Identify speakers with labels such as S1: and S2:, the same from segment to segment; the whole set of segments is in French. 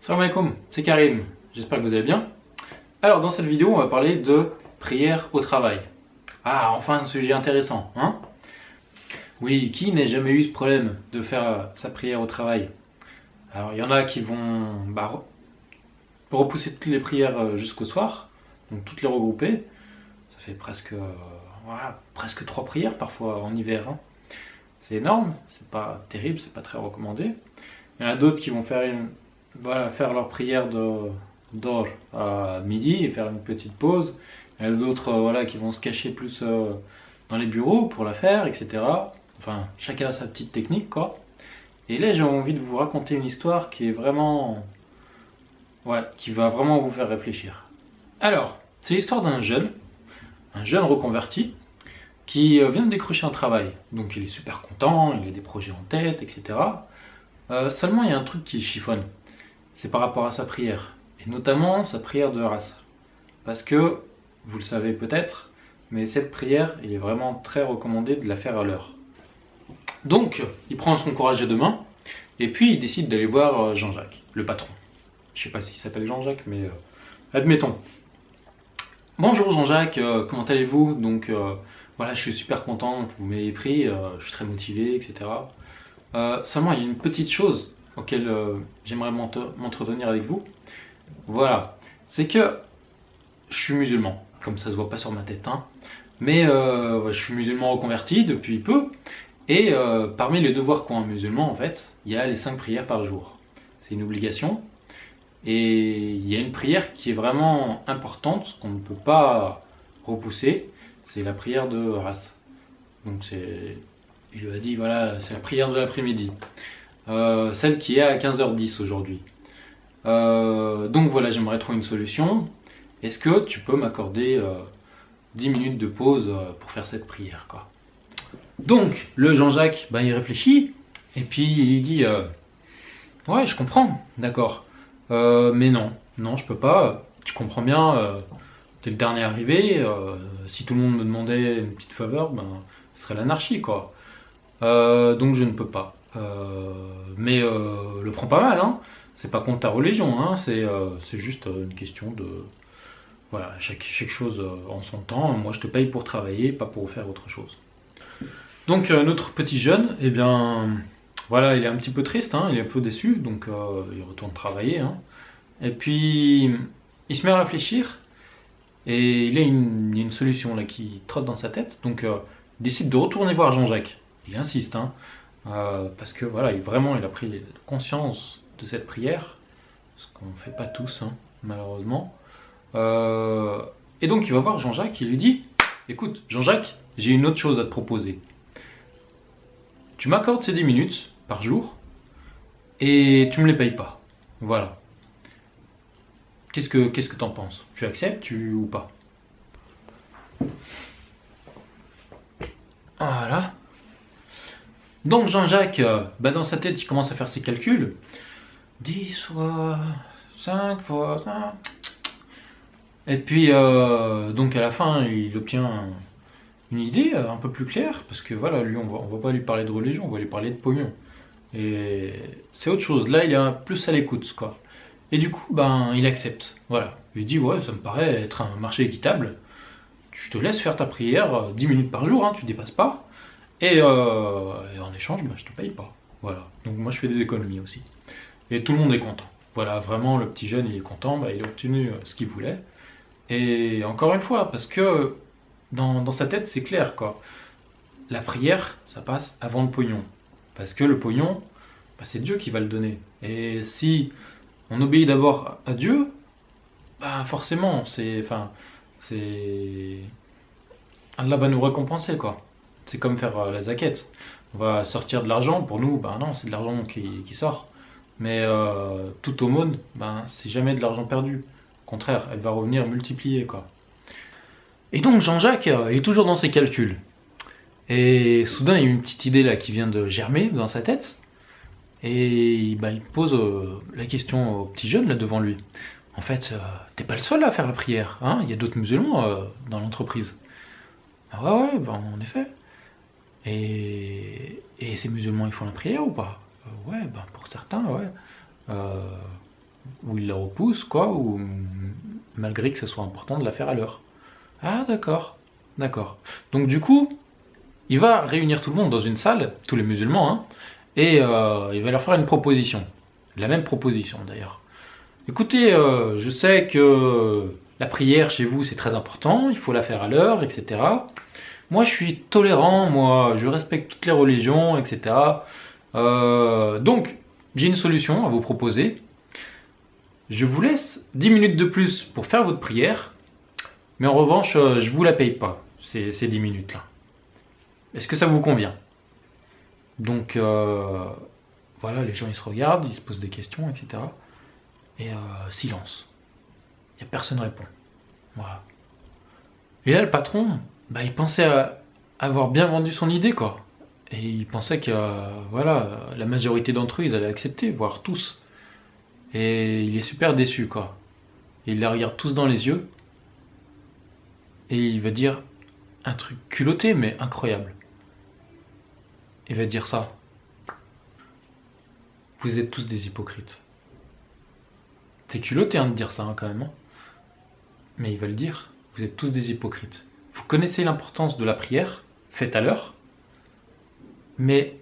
S1: Salam alaikum, c'est Karim, j'espère que vous allez bien. Alors dans cette vidéo on va parler de prière au travail. Ah enfin un sujet intéressant, hein? Oui, qui n'a jamais eu ce problème de faire sa prière au travail? Alors il y en a qui vont repousser toutes les prières jusqu'au soir, donc toutes les regrouper. Ça fait presque, presque 3 prières parfois en hiver, hein. C'est énorme, c'est pas terrible, c'est pas très recommandé. Il y en a d'autres qui vont faire leur prière d'or à midi et faire une petite pause. Il y en a d'autres qui vont se cacher plus dans les bureaux pour la faire, etc. Enfin, chacun a sa petite technique, quoi. Et là, j'ai envie de vous raconter une histoire qui est vraiment... Ouais, qui va vraiment vous faire réfléchir. Alors, c'est l'histoire d'un jeune reconverti, qui vient de décrocher un travail. Donc il est super content, il a des projets en tête, etc. Seulement, il y a un truc qui chiffonne. C'est par rapport à sa prière. Et notamment sa prière de race. Parce que, vous le savez peut-être, mais cette prière, il est vraiment très recommandé de la faire à l'heure. Donc, il prend son courage à deux mains, et puis il décide d'aller voir Jean-Jacques, le patron. Je sais pas s'il s'appelle Jean-Jacques, mais admettons. Bonjour Jean-Jacques, comment allez-vous? Donc voilà, je suis super content que vous m'ayez pris, je suis très motivé, etc. Seulement, il y a une petite chose auquel j'aimerais m'entretenir avec vous. Voilà, c'est que je suis musulman, comme ça se voit pas sur ma tête, hein. Mais je suis musulman reconverti depuis peu, et parmi les devoirs qu'ont un musulman, en fait, il y a les 5 prières par jour. C'est une obligation, et il y a une prière qui est vraiment importante, qu'on ne peut pas repousser, c'est la prière de race. Donc il lui a dit, voilà, c'est la prière de l'après-midi. Celle qui est à 15h10 aujourd'hui. Donc voilà, j'aimerais trouver une solution. Est-ce que tu peux m'accorder 10 minutes de pause pour faire cette prière, quoi. Donc, le Jean-Jacques, il réfléchit, et puis il dit ouais, je comprends, d'accord. Mais non, je peux pas. Tu comprends bien, t'es le dernier arrivé. Si tout le monde me demandait une petite faveur, ce serait l'anarchie, quoi. Donc je ne peux pas. Mais le prends pas mal, hein. C'est pas contre ta religion, hein. C'est juste une question de... Voilà, chaque chose en son temps. Moi, je te paye pour travailler, pas pour faire autre chose. Donc notre petit jeune, eh bien, voilà, il est un petit peu triste, hein. Il est un peu déçu, donc il retourne travailler, hein. Et puis, il se met à réfléchir, et il y a une solution là qui trotte dans sa tête. Donc, il décide de retourner voir Jean-Jacques. Il insiste, hein, parce que voilà, il a pris conscience de cette prière, ce qu'on ne fait pas tous, hein, malheureusement. Et donc, il va voir Jean-Jacques, il lui dit, écoute, Jean-Jacques, j'ai une autre chose à te proposer. Tu m'accordes ces 10 minutes par jour, et tu me les payes pas. Voilà. Qu'est-ce que t'en penses? Tu acceptes ou pas? Voilà. Donc Jean-Jacques, dans sa tête, il commence à faire ses calculs. 10 fois 5 fois 5. Et puis, donc à la fin, il obtient une idée un peu plus claire, parce que voilà, lui, on va pas lui parler de religion, on va lui parler de pognon. Et c'est autre chose, là, il est plus à l'écoute, quoi. Et du coup, il accepte. Voilà. Il dit, ouais, ça me paraît être un marché équitable. Je te laisse faire ta prière 10 minutes par jour, hein, tu dépasses pas. Et en échange, je te paye pas. Voilà. Donc moi, je fais des économies aussi. Et tout le monde est content. Voilà, vraiment, le petit jeune, il est content, il a obtenu ce qu'il voulait. Et encore une fois, parce que dans sa tête, c'est clair, quoi. La prière, ça passe avant le pognon. Parce que le pognon, c'est Dieu qui va le donner. Et si on obéit d'abord à Dieu, forcément, Allah va nous récompenser, quoi. C'est comme faire la zaquette. On va sortir de l'argent, pour nous, non, c'est de l'argent qui sort. Mais toute aumône, c'est jamais de l'argent perdu. Au contraire, elle va revenir multipliée, quoi. Et donc Jean-Jacques, il est toujours dans ses calculs. Et soudain, il y a une petite idée là qui vient de germer dans sa tête. Et il pose la question au petit jeune là devant lui. En fait, t'es pas le seul à faire la prière, hein? Il y a d'autres musulmans dans l'entreprise. Ah ouais, en effet. Et ces musulmans, ils font la prière ou pas? Ouais, pour certains, ouais. ou il la repousse, quoi, ou malgré que ce soit important de la faire à l'heure. Ah d'accord, d'accord. Donc du coup, il va réunir tout le monde dans une salle, tous les musulmans, hein, et il va leur faire une proposition. La même proposition d'ailleurs. Écoutez, je sais que la prière chez vous c'est très important, il faut la faire à l'heure, etc. Moi je suis tolérant, moi je respecte toutes les religions, etc. Donc j'ai une solution à vous proposer. Je vous laisse 10 minutes de plus pour faire votre prière, mais en revanche je vous la paye pas, ces 10 minutes là. Est-ce que ça vous convient? Donc voilà, les gens ils se regardent, ils se posent des questions, etc. Et silence. Il n'y a personne qui répond. Voilà. Et là, le patron, bah, il pensait avoir bien vendu son idée, quoi. Et il pensait que voilà, la majorité d'entre eux, ils allaient accepter, voire tous. Et il est super déçu, quoi. Et il les regarde tous dans les yeux. Et il va dire un truc culotté, mais incroyable. Il va dire ça. Vous êtes tous des hypocrites. C'est culotté hein, de dire ça, hein, quand même. Hein. Mais il va le dire. Vous êtes tous des hypocrites. Vous connaissez l'importance de la prière, faite à l'heure. Mais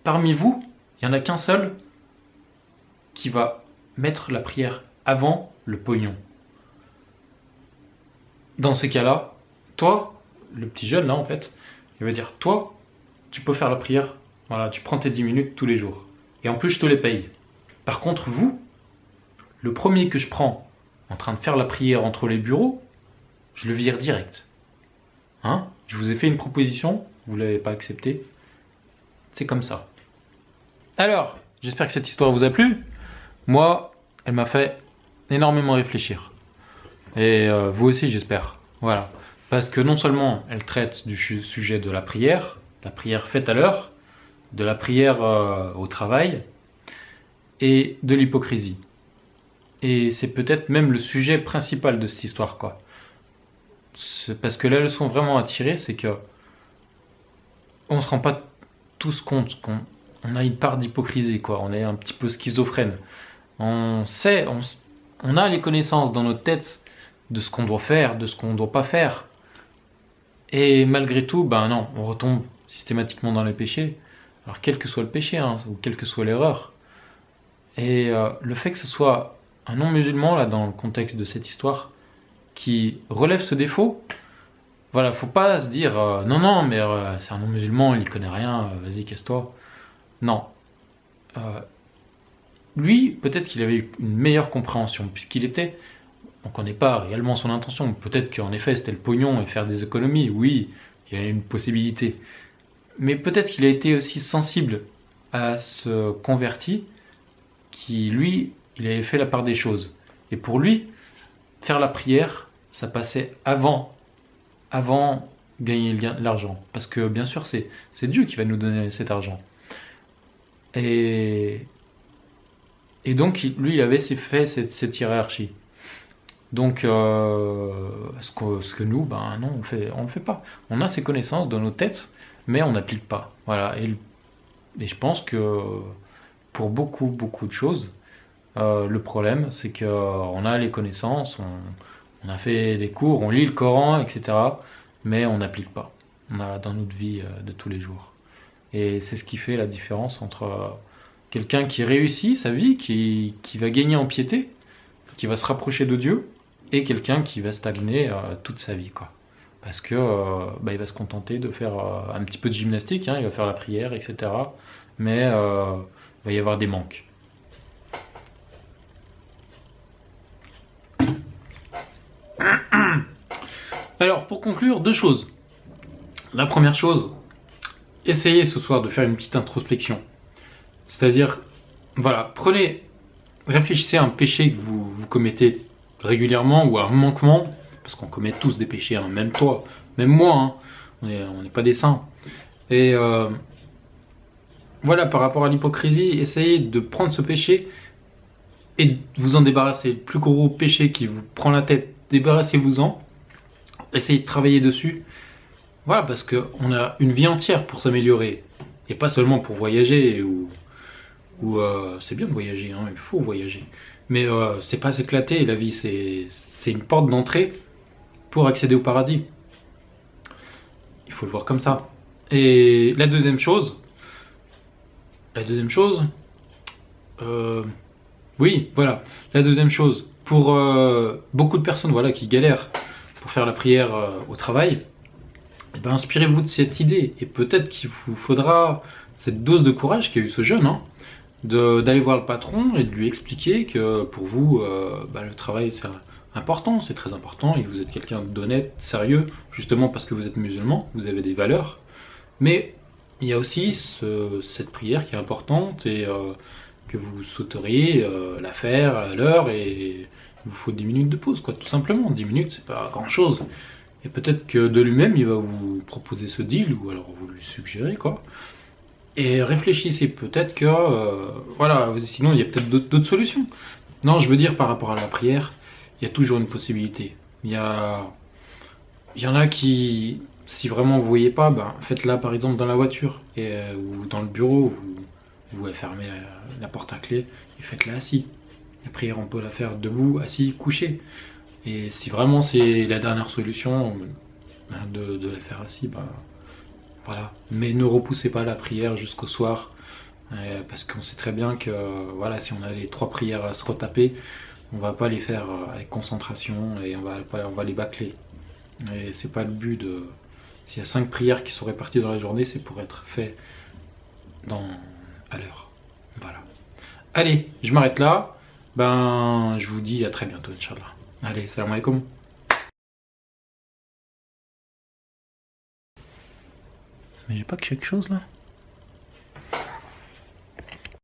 S1: parmi vous, il n'y en a qu'un seul qui va mettre la prière avant le pognon. Dans ces cas-là, toi, le petit jeune là en fait, il va dire, toi, tu peux faire la prière, voilà, tu prends tes 10 minutes tous les jours. Et en plus, je te les paye. Par contre, vous, le premier que je prends en train de faire la prière entre les bureaux, je le vire direct. Hein? Je vous ai fait une proposition, vous ne l'avez pas acceptée. C'est comme ça. Alors, j'espère que cette histoire vous a plu. Moi, elle m'a fait énormément réfléchir. Et vous aussi, j'espère. Voilà. Parce que non seulement elle traite du sujet de la prière faite à l'heure, de la prière au travail, et de l'hypocrisie. Et c'est peut-être même le sujet principal de cette histoire, quoi. Parce que la leçon vraiment à tirer, c'est que on se rend pas tous compte qu'on a une part d'hypocrisie, quoi. On est un petit peu schizophrène. On sait, on a les connaissances dans notre tête de ce qu'on doit faire, de ce qu'on ne doit pas faire. Et malgré tout, ben non, on retombe systématiquement dans les péchés. Alors quel que soit le péché, hein, ou quelle que soit l'erreur. Et le fait que ce soit un non-musulman, là, dans le contexte de cette histoire, qui relève ce défaut, voilà, faut pas se dire non, non, mais c'est un non-musulman, il y connaît rien, vas-y, casse-toi. Non. Lui, peut-être qu'il avait une meilleure compréhension, puisqu'il était, on ne connaît pas réellement son intention, peut-être qu'en effet c'était le pognon et faire des économies, oui, il y a une possibilité. Mais peut-être qu'il a été aussi sensible à ce converti, qui lui, il avait fait la part des choses. Et pour lui, faire la prière, ça passait avant gagner l'argent. Parce que bien sûr, c'est Dieu qui va nous donner cet argent. Et donc, lui, il avait fait cette hiérarchie. Donc, ce que nous, ben non, on le fait pas. On a ces connaissances dans nos têtes, mais on n'applique pas. Voilà. Et je pense que pour beaucoup, beaucoup de choses, le problème, c'est qu'on a les connaissances, on a fait des cours, on lit le Coran, etc. Mais on n'applique pas dans notre vie de tous les jours. Et c'est ce qui fait la différence entre quelqu'un qui réussit sa vie, qui va gagner en piété, qui va se rapprocher de Dieu, et quelqu'un qui va stagner toute sa vie, quoi. Parce que il va se contenter de faire un petit peu de gymnastique, hein, il va faire la prière, etc. Mais il va y avoir des manques. Alors, pour conclure, deux choses. La première chose, essayez ce soir de faire une petite introspection. C'est-à-dire, voilà, réfléchissez à un péché que vous commettez régulièrement ou à un manquement, parce qu'on commet tous des péchés, hein, même toi, même moi, hein, on n'est pas des saints. Et voilà, par rapport à l'hypocrisie, essayez de prendre ce péché et de vous en débarrasser. Le plus gros péché qui vous prend la tête, débarrassez-vous-en. Essayez de travailler dessus. Voilà, parce qu'on a une vie entière pour s'améliorer. Et pas seulement pour voyager, ou c'est bien de voyager, hein, il faut voyager. Mais c'est pas s'éclater la vie, c'est une porte d'entrée pour accéder au paradis. Il faut le voir comme ça. Et la deuxième chose, euh, oui, voilà, la deuxième chose, pour beaucoup de personnes voilà, qui galèrent pour faire la prière au travail, eh ben, inspirez-vous de cette idée. Et peut-être qu'il vous faudra cette dose de courage qu'a eu ce jeune, hein, d'aller voir le patron et de lui expliquer que pour vous, le travail c'est important, c'est très important, et que vous êtes quelqu'un d'honnête, sérieux, justement parce que vous êtes musulman, vous avez des valeurs. Mais il y a aussi cette prière qui est importante et que vous souhaiteriez la faire à l'heure et il vous faut 10 minutes de pause, quoi, tout simplement. 10 minutes, c'est pas grand chose. Et peut-être que de lui-même, il va vous proposer ce deal ou alors vous lui suggérez, quoi. Et réfléchissez, peut-être que, voilà, sinon il y a peut-être d'autres solutions. Non, je veux dire par rapport à la prière, il y a toujours une possibilité. Il y en a qui, si vraiment vous voyez pas, ben, faites-la par exemple dans la voiture ou dans le bureau, vous fermez la porte à clé et faites-la assis. La prière, on peut la faire debout, assis, couché. Et si vraiment c'est la dernière solution ben, de la faire assis, ben, voilà. Mais ne repoussez pas la prière jusqu'au soir, parce qu'on sait très bien que voilà, si on a les 3 prières à se retaper, on va pas les faire avec concentration et on va les bâcler. Et c'est pas le but de. S'il y a 5 prières qui sont réparties dans la journée, c'est pour être fait à l'heure. Voilà. Allez, je m'arrête là. Ben, je vous dis à très bientôt, Inch'Allah. Allez, salam alaikum. Mais j'ai pas quelque chose là?